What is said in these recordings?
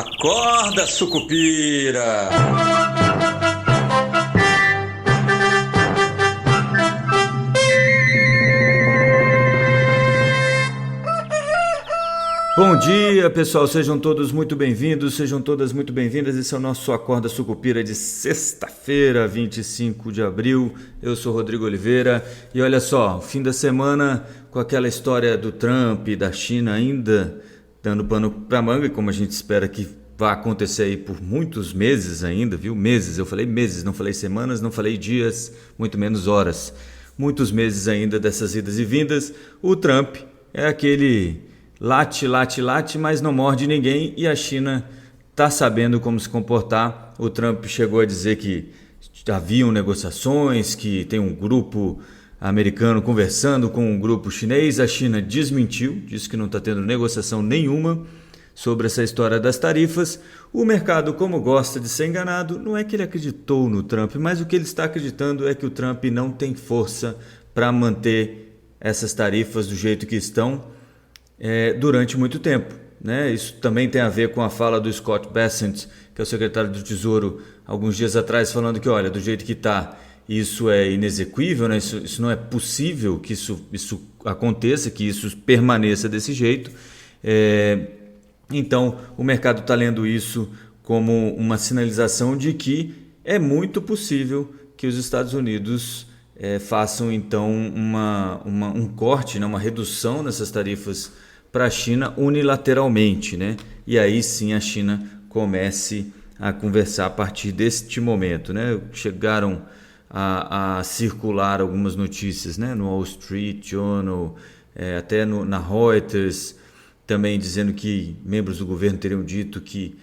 Acorda, sucupira! Bom dia, pessoal, sejam todos muito bem-vindos, sejam todas muito bem-vindas. Esse é o nosso Acorda Sucupira de sexta-feira, 25 de abril. Eu sou Rodrigo Oliveira e olha só, fim da semana com aquela história do Trump e da China ainda dando pano pra manga, como a gente espera que vá acontecer aí por muitos meses ainda, viu? Meses, eu falei meses, não falei semanas, não falei dias, muito menos horas. Muitos meses ainda dessas idas e vindas. O Trump é aquele late, mas não morde ninguém, e a China está sabendo como se comportar. O Trump chegou a dizer que haviam negociações, que tem um grupo americano conversando com um grupo chinês. A China desmentiu, disse que não está tendo negociação nenhuma sobre essa história das tarifas. O mercado, como gosta de ser enganado, não é que ele acreditou no Trump, mas o que ele está acreditando é que o Trump não tem força para manter essas tarifas do jeito que estão durante muito tempo, né? Isso também tem a ver com a fala do Scott Bessent, que é o secretário do Tesouro, alguns dias atrás, falando que, olha, do jeito que está, isso é inexequível, né? Isso não é possível que isso aconteça, que isso permaneça desse jeito. Então, o mercado está lendo isso como uma sinalização de que é muito possível que os Estados Unidos façam, então, um corte, né? Uma redução nessas tarifas para a China unilateralmente, né? E aí sim a China comece a conversar a partir deste momento, né? Chegaram a circular algumas notícias, né? No Wall Street Journal, até na Reuters, também dizendo que membros do governo teriam dito que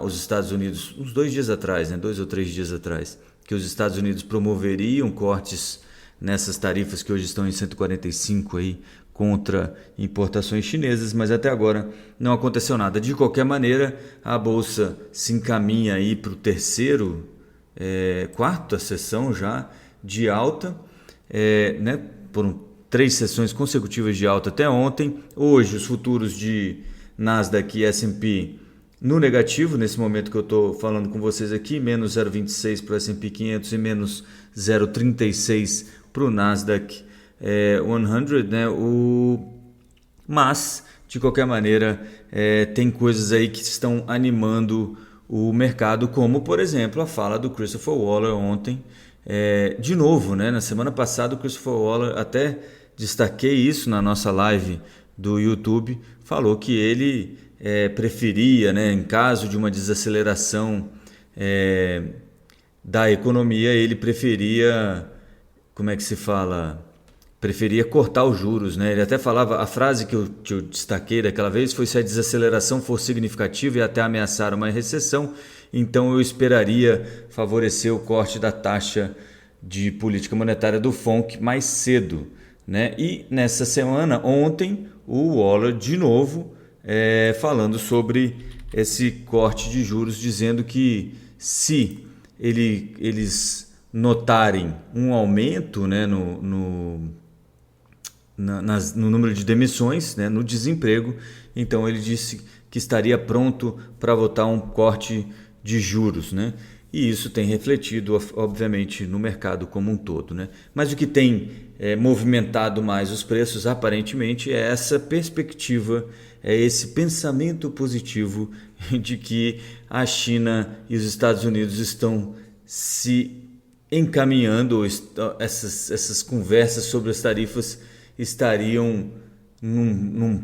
os Estados Unidos, uns 2 dias atrás, né? 2 ou 3 dias atrás, que os Estados Unidos promoveriam cortes nessas tarifas que hoje estão em 145 aí, contra importações chinesas, mas até agora não aconteceu nada. De qualquer maneira, a Bolsa se encaminha aí para o quarta sessão já de alta, né? Foram 3 sessões consecutivas de alta até ontem. Hoje, os futuros de Nasdaq e S&P no negativo, nesse momento que eu estou falando com vocês aqui, menos 0,26 para o S&P 500 e menos 0,36 para o Nasdaq 100, né? Mas, de qualquer maneira, tem coisas aí que estão animando o mercado, como, por exemplo, a fala do Christopher Waller ontem. De novo, né? Na semana passada, o Christopher Waller, até destaquei isso na nossa live do YouTube, falou que ele preferia, né, em caso de uma desaceleração da economia, ele preferia, como é que se fala? Preferia cortar os juros, né? Ele até falava, a frase que eu destaquei daquela vez foi: se a desaceleração for significativa e até ameaçar uma recessão, então eu esperaria favorecer o corte da taxa de política monetária do FONC mais cedo, né? E nessa semana, ontem, o Waller de novo falando sobre esse corte de juros, dizendo que se eles notarem um aumento, né, no número de demissões, né, no desemprego, então ele disse que estaria pronto para votar um corte de juros, né? E isso tem refletido, obviamente, no mercado como um todo, né? Mas o que tem movimentado mais os preços, aparentemente, é essa perspectiva, é esse pensamento positivo de que a China e os Estados Unidos estão se encaminhando, essas conversas sobre as tarifas estariam num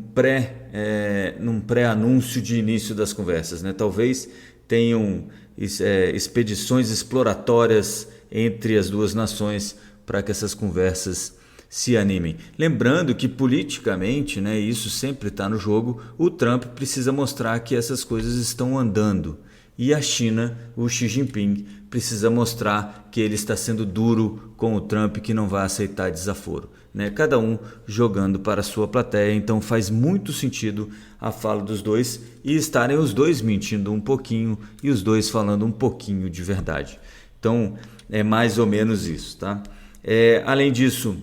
pré-anúncio de início das conversas, né? Talvez tenham expedições exploratórias entre as duas nações para que essas conversas se animem. Lembrando que politicamente, né, isso sempre está no jogo, o Trump precisa mostrar que essas coisas estão andando. E a China, o Xi Jinping, precisa mostrar que ele está sendo duro com o Trump, que não vai aceitar desaforo, né? Cada um jogando para a sua plateia, então faz muito sentido a fala dos dois e estarem os dois mentindo um pouquinho e os dois falando um pouquinho de verdade. Então é mais ou menos isso, tá? Além disso,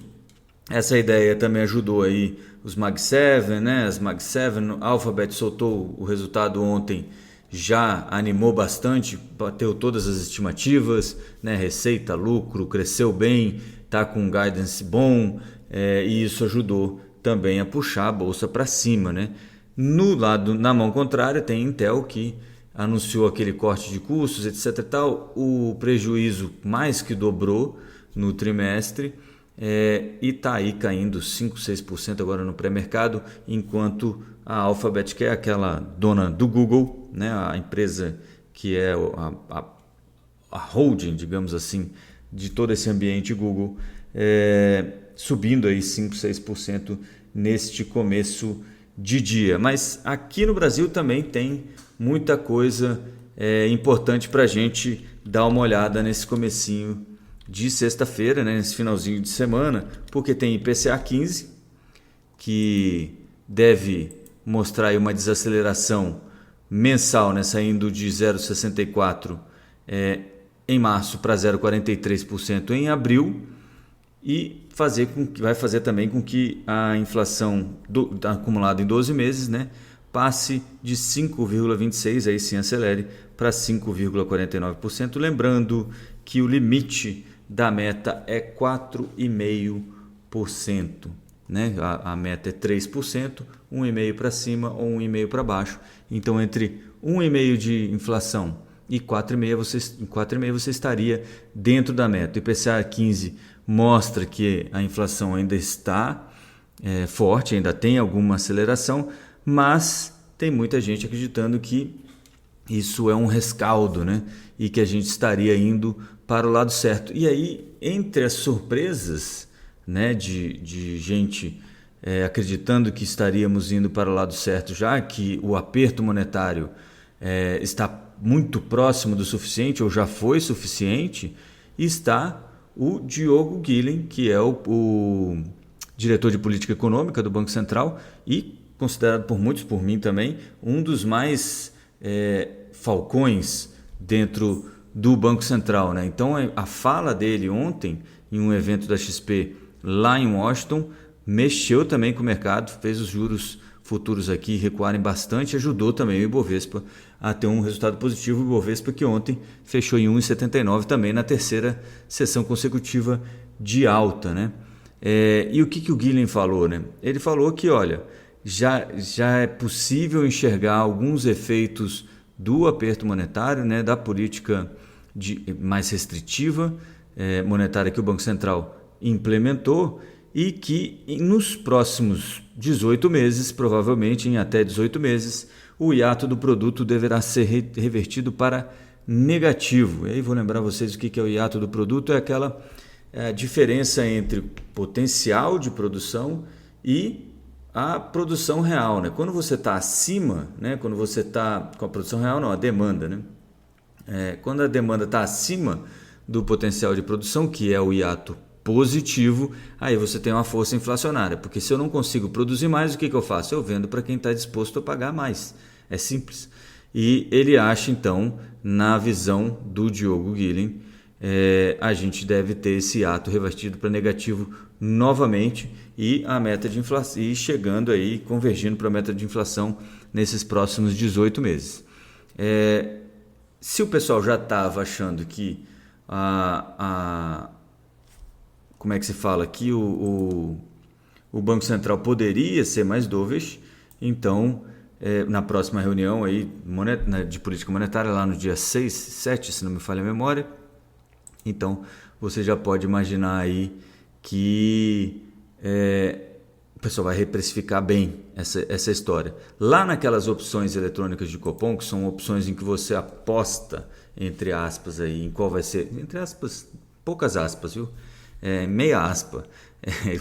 essa ideia também ajudou aí os Mag 7, né? As Mag 7, Alphabet soltou o resultado ontem já animou bastante, bateu todas as estimativas, né? Receita, lucro, cresceu bem, está com um guidance bom, e isso ajudou também a puxar a bolsa para cima, né? No lado, na mão contrária, tem Intel, que anunciou aquele corte de custos, etc. e tal, o prejuízo mais que dobrou no trimestre, e está aí caindo 5, 6% agora no pré-mercado, enquanto a Alphabet, que é aquela dona do Google, né, a empresa que é a holding, digamos assim, de todo esse ambiente Google, subindo aí 5, 6% neste começo de dia. Mas aqui no Brasil também tem muita coisa importante para a gente dar uma olhada nesse comecinho de sexta-feira, né, nesse finalzinho de semana, porque tem IPCA 15, que deve mostrar aí uma desaceleração mensal, né, saindo de 0,64 em março para 0,43% em abril, e vai fazer também com que a inflação acumulada em 12 meses, né, passe de 5,26%, aí sim acelere, para 5,49%. Lembrando que o limite da meta é 4,5%. Né? A meta é 3%, 1,5% para cima ou 1,5% para baixo. Então, entre 1,5% de inflação e 4,5% você estaria dentro da meta. O IPCA 15 mostra que a inflação ainda está forte, ainda tem alguma aceleração, mas tem muita gente acreditando que isso é um rescaldo, né? E que a gente estaria indo para o lado certo. E aí, entre as surpresas, né, de gente acreditando que estaríamos indo para o lado certo, já que o aperto monetário está muito próximo do suficiente, ou já foi suficiente, está o Diogo Guilhem, que é o diretor de política econômica do Banco Central e considerado por muitos, por mim também, um dos mais falcões dentro do Banco Central, né? Então a fala dele ontem em um evento da XP lá em Washington mexeu também com o mercado, fez os juros futuros aqui recuarem bastante, ajudou também o Ibovespa a ter um resultado positivo. O Ibovespa que ontem fechou em 1,79 também na terceira sessão consecutiva de alta, né? E o que o Guilhem falou, né? Ele falou que, olha, já é possível enxergar alguns efeitos do aperto monetário, né, da política mais restritiva monetária que o Banco Central implementou, e que nos próximos 18 meses, provavelmente em até 18 meses, o hiato do produto deverá ser revertido para negativo. E aí vou lembrar vocês o que é o hiato do produto: é aquela diferença entre potencial de produção e a produção real, né? Quando você está acima, né? Quando você está com a produção real, não, a demanda, né? Quando a demanda está acima do potencial de produção, que é o hiato positivo, aí você tem uma força inflacionária, porque se eu não consigo produzir mais, o que eu faço? Eu vendo para quem está disposto a pagar mais. É simples. E ele acha, então, na visão do Diogo Guilhem, a gente deve ter esse hiato revertido para negativo novamente, e a meta de inflação, e chegando aí, convergindo para a meta de inflação nesses próximos 18 meses. Se o pessoal já estava achando que como é que se fala aqui, o Banco Central poderia ser mais dovish, então na próxima reunião aí, de política monetária, lá no dia 6, 7, se não me falha a memória, então você já pode imaginar aí que o pessoal vai reprecificar bem essa história. Lá naquelas opções eletrônicas de cupom, que são opções em que você aposta, entre aspas, aí, em qual vai ser, entre aspas, poucas aspas, viu? Meia aspa,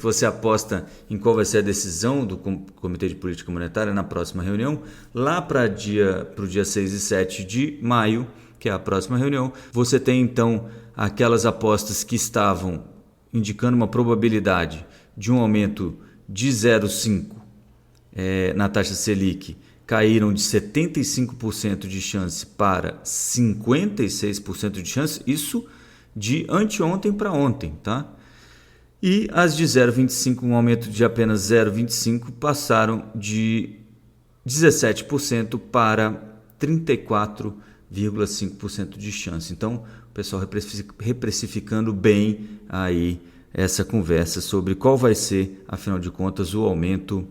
você aposta em qual vai ser a decisão do Comitê de Política Monetária na próxima reunião, lá para o dia 6 e 7 de maio, que é a próxima reunião, você tem então aquelas apostas que estavam indicando uma probabilidade de um aumento de 0,5 na taxa Selic, caíram de 75% de chance para 56% de chance, isso de anteontem para ontem, tá? E as de 0,25, um aumento de apenas 0,25, passaram de 17% para 34,5% de chance. Então, o pessoal reprecificando bem aí essa conversa sobre qual vai ser, afinal de contas, o aumento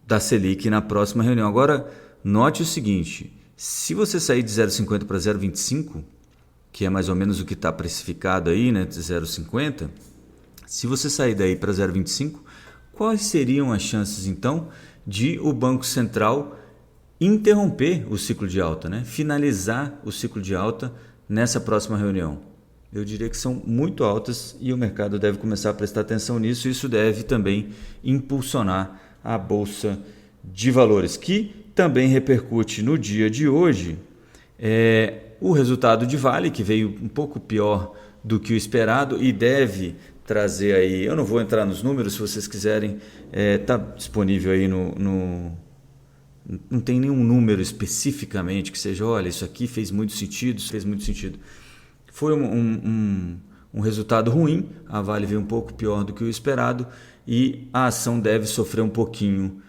da Selic na próxima reunião. Agora, note o seguinte, se você sair de 0,50 para 0,25, que é mais ou menos o que está precificado aí, né, de 0,50, se você sair daí para 0,25, quais seriam as chances, então, de o Banco Central interromper o ciclo de alta, né? Finalizar o ciclo de alta nessa próxima reunião? Eu diria que são muito altas e o mercado deve começar a prestar atenção nisso. Isso deve também impulsionar a Bolsa de Valores, que também repercute no dia de hoje o resultado de Vale, que veio um pouco pior do que o esperado e deve trazer aí, eu não vou entrar nos números, se vocês quiserem, está disponível aí não tem nenhum número especificamente que seja, olha, isso aqui fez muito sentido, Foi um resultado ruim, a Vale veio um pouco pior do que o esperado e a ação deve sofrer um pouquinho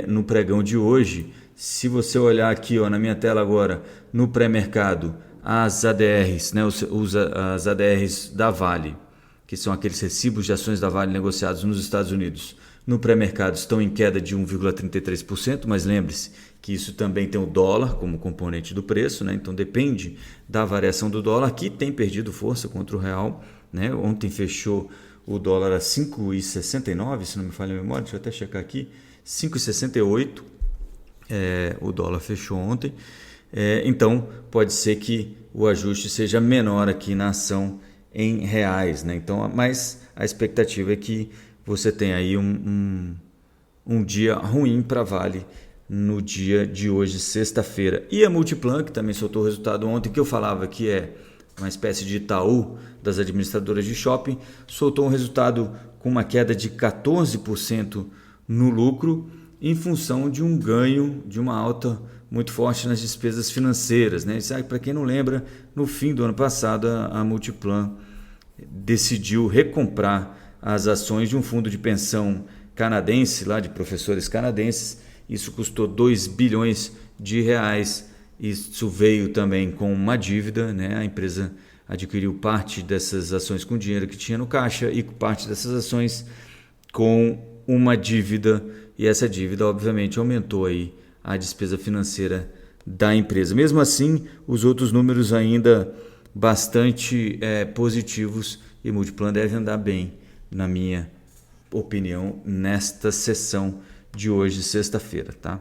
no pregão de hoje. Se você olhar aqui na minha tela agora, no pré-mercado, as ADRs, né, as ADRs da Vale, que são aqueles recibos de ações da Vale negociados nos Estados Unidos, no pré-mercado estão em queda de 1,33%, mas lembre-se que isso também tem o dólar como componente do preço, né? Então depende da variação do dólar, que tem perdido força contra o real, né? Ontem fechou o dólar a 5,69, se não me falha a memória, deixa eu até checar aqui, 5,68 o dólar fechou ontem, então pode ser que o ajuste seja menor aqui na ação em reais, né? Então, mas a expectativa é que você tenha aí um dia ruim para Vale no dia de hoje, sexta-feira. E a Multiplan, que também soltou o resultado ontem, que eu falava que é uma espécie de Itaú das administradoras de shopping, soltou um resultado com uma queda de 14% no lucro, em função de um ganho, de uma alta muito forte nas despesas financeiras, né? Para quem não lembra, no fim do ano passado, a Multiplan decidiu recomprar as ações de um fundo de pensão canadense, lá de professores canadenses. Isso custou 2 bilhões de reais. Isso veio também com uma dívida, né? A empresa adquiriu parte dessas ações com dinheiro que tinha no caixa e parte dessas ações com uma dívida, e essa dívida obviamente aumentou aí a despesa financeira da empresa. Mesmo assim, os outros números ainda bastante positivos, e Multiplan deve andar bem, na minha opinião, nesta sessão de hoje, sexta-feira, tá?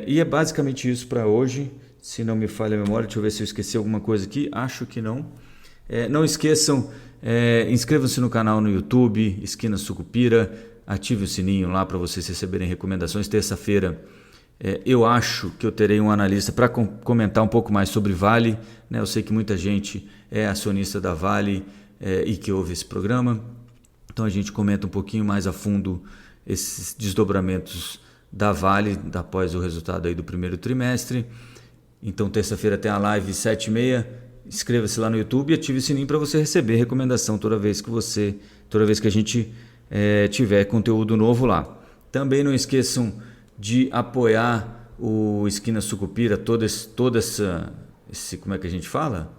E é basicamente isso para hoje, se não me falha a memória. Deixa eu ver se eu esqueci alguma coisa aqui, acho que não. Não esqueçam, inscrevam-se no canal no YouTube, Esquina Sucupira, ative o sininho lá para vocês receberem recomendações. Terça-feira eu acho que eu terei um analista para comentar um pouco mais sobre Vale, né? Eu sei que muita gente é acionista da Vale e que ouve esse programa, então a gente comenta um pouquinho mais a fundo esses desdobramentos da Vale após o resultado aí do primeiro trimestre. Então terça-feira tem a live 7h30, inscreva-se lá no YouTube e ative o sininho para você receber recomendação toda vez que a gente tiver conteúdo novo lá. Também não esqueçam de apoiar o Esquina Sucupira, todo esse como é que a gente fala?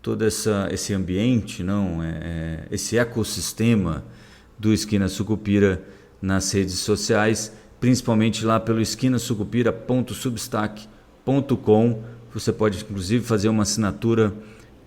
Todo esse ambiente, esse ecossistema do Esquina Sucupira nas redes sociais, principalmente lá pelo esquinasucupira.substack.com. Você pode inclusive fazer uma assinatura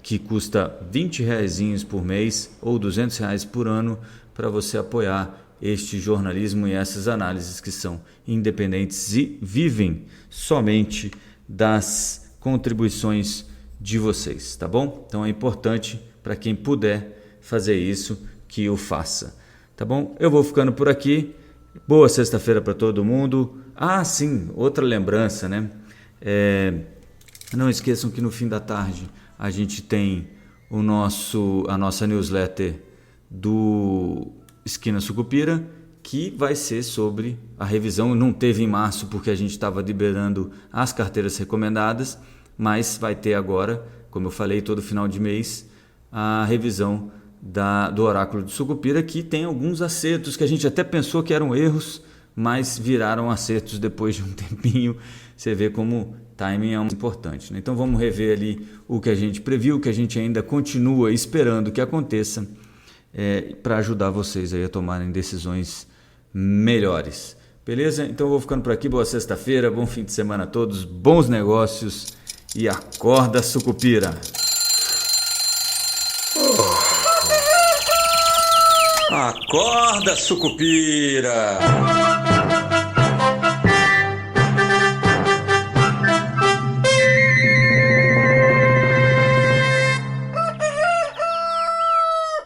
que custa R$20 por mês ou R$200 por ano para você apoiar este jornalismo e essas análises que são independentes e vivem somente das contribuições de vocês, tá bom? Então é importante para quem puder fazer isso que o faça, tá bom? Eu vou ficando por aqui. Boa sexta-feira para todo mundo. Ah, sim, outra lembrança, né? Não esqueçam que no fim da tarde a gente tem a nossa newsletter do Esquina Sucupira, que vai ser sobre a revisão. Não teve em março porque a gente estava liberando as carteiras recomendadas, mas vai ter agora, como eu falei, todo final de mês, a revisão do Oráculo de Sucupira, que tem alguns acertos que a gente até pensou que eram erros, mas viraram acertos depois de um tempinho. Você vê como timing é muito importante, né? Então vamos rever ali o que a gente previu, o que a gente ainda continua esperando que aconteça, para ajudar vocês aí a tomarem decisões melhores. Beleza? Então eu vou ficando por aqui. Boa sexta-feira, bom fim de semana a todos, bons negócios e acorda, sucupira! Acorda, sucupira!